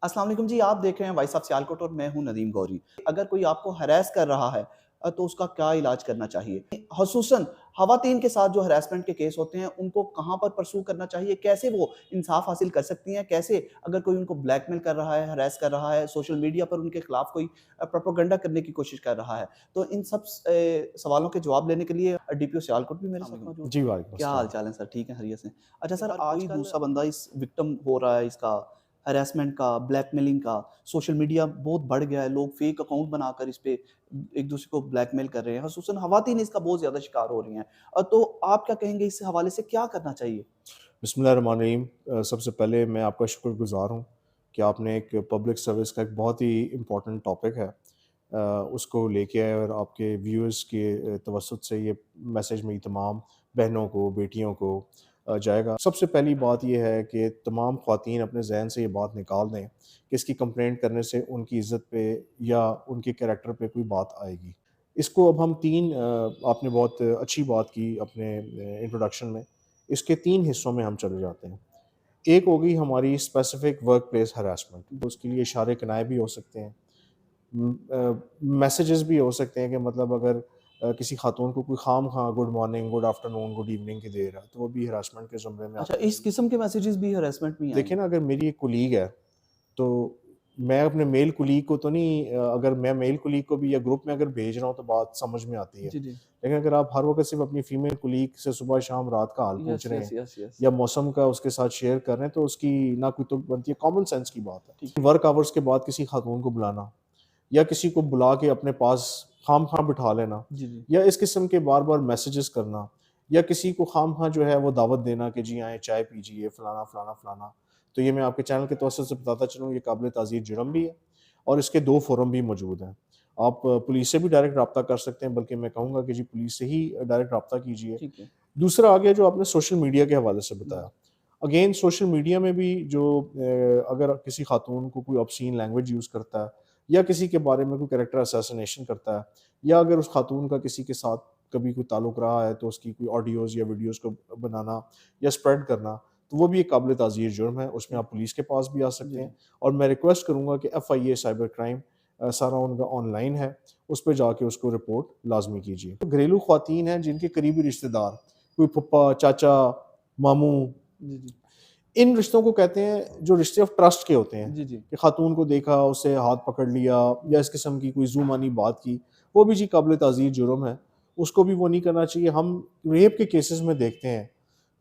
अस्सलाम वालेकुम जी, आप देख रहे हैं वॉइस ऑफ सियालकोट और मैं हूं नदीम गौरी। अगर कोई आपको हरास कर रहा है तो उसका क्या इलाज करना चाहिए? ख़ुसूसन ख़वातीन के साथ जो हरासमेंट के केस होते हैं, उनको कहाँ पर परस्यू करना चाहिए? कैसे वो इंसाफ़ हासिल कर सकती हैं? कैसे अगर कोई उनको ब्लैकमेल कर रहा है, हरास कर रहा है, सोशल मीडिया पर उनके खिलाफ कोई प्रोपेगेंडा करने की कोशिश कर रहा है? तो इन सब सवालों के जवाब लेने के लिए डीपीओ सियालकोट भी मेरे साथ मौजूद जी, हैं। वालेकुम क्या अस्सलाम। हाल-चाल है सर? ठीक है, खैरियत से? अच्छा एक सर, बार कोई आजकल दूसरा बंदा इस विक्टिम हो रहा है इसका हैरेसमेंट का, ब्लैकमेलिंग का, सोशल मीडिया बहुत बढ़ गया है, लोग फेक अकाउंट बनाकर इस पे एक-दूसरे को ब्लैकमेल कर रहे हैं, ख़ुसूसन ख़वातीन इसका बहुत ज़्यादा शिकार हो रही हैं। तो आप क्या कहेंगे इस हवाले से क्या करना चाहिए? बिस्मिल्लाहिर्रहमानिर्रहीम। सबसे पहले मैं आपका शुक्रगुज़ार हूँ कि आपने एक पब्लिक सर्विस का एक बहुत ही इम्पोर्टेंट टॉपिक है उसको लेके आए और आपके व्यूअर्स के तवज्जुद से ये मैसेज मेरी तमाम बहनों को, बेटियों को जाएगा। सबसे पहली बात ये है कि तमाम ख़वातीन अपने ज़हन से ये बात निकाल दें कि इसकी कंप्लेंट करने से उनकी इज़्ज़त पे या उनके कैरेक्टर पे कोई बात आएगी। इसको अब हम 3 आपने बहुत अच्छी बात की अपने इंट्रोडक्शन में। इसके 3 हिस्सों में हम चले जाते हैं। एक हो गई हमारी स्पेसिफिक वर्क प्लेस हैरेसमेंट, तो उसके लिए इशारे किनाए भी हो सकते हैं। मैसेजेस भी हो सकते हैं कि मतलब अगर किसी खातून को कोई खाम-खा good morning, good afternoon, good evening की दे रहा है, तो वो भी हैरेसमेंट के ज़ुमरे में अच्छा, आती इस है। किस्म के मैसेजेस भी हैरेसमेंट में ही देखिए आएँगे? ना, अगर मेरी एक कोलीग है, तो मैं अपने मेल कोलीग को तो नहीं अगर मैं मेल कोलीग को भी या ग्रुप में अगर भेज रहा हूँ, तो बात समझ में आती है। जी, जी। लेकिन अगर आप हर वक़्त सिर्फ़ अपनी फीमेल कोलीग से सुबह-शाम, रात का हाल पूछ यस, रहे यस, हैं यस, यस। या मौसम का उसके साथ शेयर कर रहे हैं, तो उसकी ना कोई तुक बनती है, कॉमन सेंस की बात ठीक है। है। वर्क आवर्स के बाद किसी खातून को बुलाना या किसी को बुला के अपने पास खाम-खा बिठा लेना जी, जी। या इस किस्म के बार-बार मैसेजेस करना या किसी को खाम-खा जो है वो दावत देना कि जी आएँ, चाय पीजिए, फलाना, फलाना, फलाना। तो ये मैं आपके चैनल के तवज्जुद से बताता चलूँ, ये काबिल ताज़ीर जुर्म भी है और इसके 2 फ़ोरम भी मौजूद हैं। आप पुलिस से भी डायरेक्ट राब्ता कर सकते हैं, बल्कि मैं कहूँगा कि जी पुलिस से ही डायरेक्ट राब्ता कीजिए। ठीक है। दूसरा आ गया जो आपने सोशल मीडिया के हवाले से जी। बताया। अगेन सोशल मीडिया में भी जो अगर किसी खातून को कोई ऑब्सीन लैंग्वेज यूज़ करता है या किसी के बारे में कोई कैरेक्टर असैसिनेशन करता है या अगर उस खातून का किसी के साथ कभी कोई ताल्लुक रहा है, तो उसकी कोई ऑडियोज़ या वीडियोज़ को बनाना या स्प्रेड करना, तो वो भी एक काबिल ताज़ीर जुर्म है। उसमें आप पुलिस के पास भी आ जी, सकते हैं जी। और मैं रिक्वेस्ट करूँगा कि एफआईए साइबर क्राइम सारा उनका ऑनलाइन है, उस पे जाके उसको रिपोर्ट लाज़मी कीजिए। तो घरेलू ख़वातीन हैं जिनके करीबी रिश्तेदार, कोई फूफा, चाचा, मामू, जी, जी। इन रिश्तों को कहते हैं जो रिश्ते ऑफ ट्रस्ट के होते हैं, जी, जी। कि खातून को देखा, उससे हाथ पकड़ लिया या इस किस्म की कोई ज़ू-मानी बात की, वो भी जी काबिल ताज़ीर जुर्म है। उसको भी वो नहीं करना चाहिए। हम रेप के केसेज़ में देखते हैं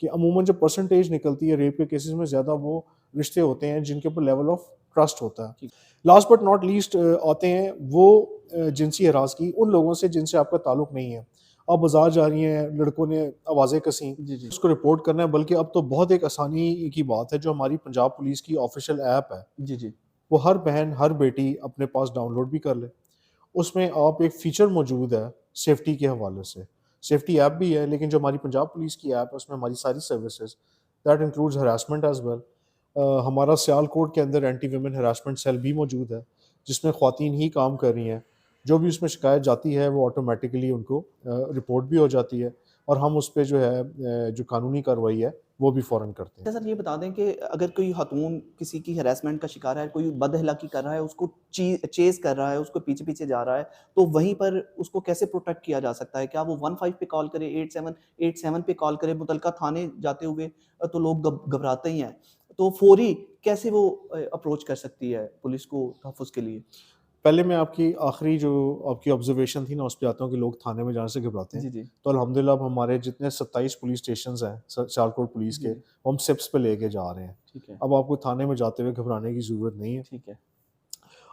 कि अमूमन जो परसेंटेज निकलती है रेप के केसेज़ में, ज़्यादा वो रिश्ते होते हैं जिनके ऊपर लेवल ऑफ ट्रस्ट होता है। ठीक। लास्ट बट नॉट लीस्ट आते हैं वो जिनसी हरासगी उन लोगों से जिनसे आपका ताल्लुक नहीं है। आप बाज़ार जा रही हैं, लड़कों ने आवाज़ें कसी, जी, जी। उसको रिपोर्ट करना है, बल्कि अब तो बहुत एक आसानी की बात है, जो हमारी पंजाब पुलिस की ऑफ़िशियल ऐप है, जी, जी। वो हर बहन, हर बेटी अपने पास डाउनलोड भी कर ले। उसमें आप एक फ़ीचर मौजूद है सेफ्टी के हवाले से। सेफ्टी ऐप भी है, लेकिन जो हमारी पंजाब पुलिस की ऐप है, उसमें हमारी सारी services that includes harassment as well. हमारा सियालकोट के अंदर एंटी वुमेन हैरेसमेंट सेल भी मौजूद है, जिसमें ख़वातीन ही काम कर रही हैं। जो भी उसमें शिकायत जाती है, वो ऑटोमैटिकली उनको रिपोर्ट भी हो जाती है और हम उस पे जो है जो कानूनी कार्रवाई है, वो भी फ़ौरन करते हैं। अच्छा सर, ये बता दें कि अगर कोई खातून किसी की हैरेसमेंट का शिकार है, कोई बदअखलाकी कर रहा है, उसको चेज़ कर रहा है, उसको पीछे-पीछे जा रहा है, तो वहीं पर उसको कैसे प्रोटेक्ट किया जा सकता है? क्या वो 15 पे कॉल करे, 8787 पे कॉल करे? मुतल्लिका थाने जाते हुए तो लोग घबराते ही हैं। तो फौरी कैसे वो अप्रोच कर सकती है पुलिस को तहफ़्फ़ुज़ के लिए? पहले मैं आपकी आखिरी जो आपकी ऑब्ज़र्वेशन थी ना, उस पे आता हूँ कि लोग थाने में जाने से घबराते हैं। जी, जी। तो अल्हम्दुलिल्लाह अब हमारे जितने 27 पुलिस स्टेशंस हैं सियालकोट पुलिस जी, के, जी। वो हम सिप्स पे लेके जा रहे हैं। ठीक है, अब आपको थाने में जाते हुए घबराने की ज़रूरत नहीं है। ठीक है।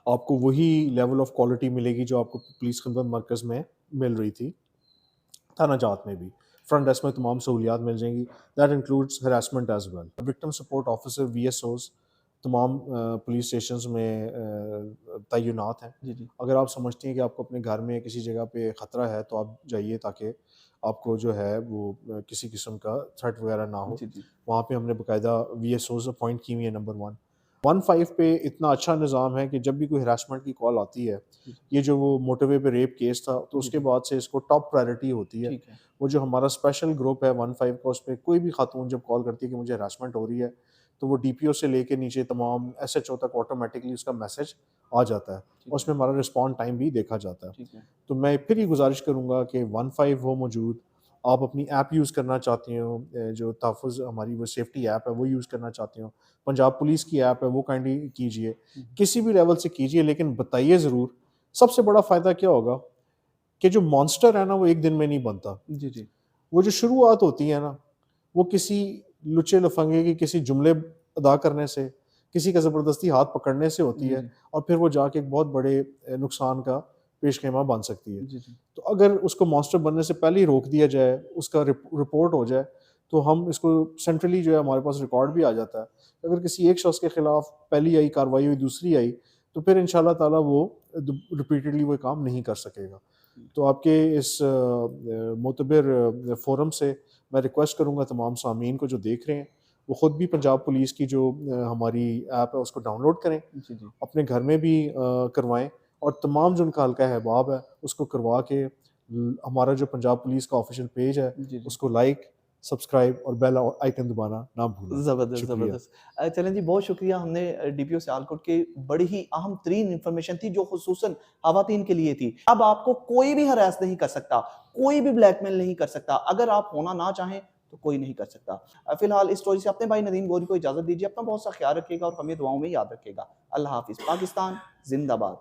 आपको वही लेवल ऑफ क्वालिटी मिलेगी जो आपको पुलिस खिदमत मरकज़ में मिल रही थी, थाना जात में भी। फ्रंट डेस्क में तमाम सहूलियात मिल जाएँगी, that includes harassment as well. Victim support officer VSOs तमाम पुलिस स्टेशंस में तैनात हैं। जी, जी। अगर आप समझती हैं कि आपको अपने घर में किसी जगह पे खतरा है, तो आप जाइए ताकि आपको जो है वो किसी किस्म का थ्रेट वगैरह ना हो। जी, जी। वहाँ पे हमने बाकायदा वीएसओज़ अपॉइंट की हुई है नंबर 1। 15 पे इतना अच्छा निज़ाम है कि जब भी कोई हैरेसमेंट की कॉल आती है, जी, जी। ये जो वो मोटरवे पे रेप केस था, तो जी, उसके जी। बाद से इसको टॉप प्रायोरिटी होती है। ठीक है। वो जो हमारा स्पेशल ग्रुप है 15 का, उसपे कोई भी खातून जब कॉल करती है कि मुझे हैरेसमेंट हो रही है, तो वो डीपीओ से लेके नीचे तमाम एसएचओ तक ऑटोमेटिकली उसका मैसेज आ जाता है, ठीक और उसमें हमारा रिस्पॉन्ड टाइम भी देखा जाता है। ठीक है। तो मैं फिर ये गुजारिश करूँगा कि 15 हो मौजूद, आप अपनी ऐप यूज़ करना चाहते हो, जो तहफ़्फ़ुज़ हमारी वो सेफ्टी ऐप है वो यूज़ करना चाहते हो, पंजाब पुलिस की ऐप है वो काइंडली कीजिए, हुँ, किसी भी लेवल से कीजिए, लेकिन बताइए ज़रूर। सबसे बड़ा फ़ायदा क्या होगा कि जो मॉन्स्टर है ना वो एक दिन में नहीं बनता। जी, जी। वो जो शुरुआत होती है ना, वो किसी लुच्चे-लफंगे के किसी जुमले अदा करने से, किसी का ज़बरदस्ती हाथ पकड़ने से होती जी, है, जी। और फिर वो जाके एक बहुत बड़े नुकसान का पेशखेमा बन सकती है। जी, जी। तो अगर उसको मॉन्स्टर बनने से पहले ही रोक दिया जाए, उसका रिपोर्ट हो जाए, तो हम इसको सेंट्रली जो है हमारे पास रिकॉर्ड भी आ जाता है। अगर किसी एक शख्स के खिलाफ पहली आई कार्रवाई हुई, दूसरी आई, तो फिर इंशाल्लाह ताला वो रिपीटेडली वो काम नहीं कर सकेगा। तो आपके इस मोतबर फ़ोरम से मैं रिक्वेस्ट करूँगा तमाम सामीन को जो देख रहे हैं, वो ख़ुद भी पंजाब पुलिस की जो हमारी ऐप है उसको डाउनलोड करें, जी, जी। अपने घर में भी करवाएँ, और तमाम जो उनका हल्का अहबाब है उसको करवा के हमारा जो पंजाब पुलिस का ऑफिशियल पेज है जी, जी। उसको लाइक, सब्सक्राइब और बेल आइकन दबाना ना भूलें। ज़बरदस्त, शुक्रिया। ज़बरदस्त। चलें जी, बहुत शुक्रिया। हमने डीपीओ सियालकोट की बड़ी ही अहम तरीन इन्फॉर्मेशन थी जो ख़ुसूसन ख़वातीन के लिए थी। अब आपको कोई भी हरास नहीं कर सकता, कोई भी ब्लैकमेल नहीं कर सकता। अगर आप होना ना चाहें तो कोई नहीं कर सकता। फ़िलहाल इस स्टोरी से अपने भाई नदीम गोरी को इजाज़त दीजिए। अपना बहुत सा ख़्याल रखिएगा और हमें दुआओं में याद रखिएगा। अल्लाह हाफ़िज़। पाकिस्तान ज़िंदाबाद।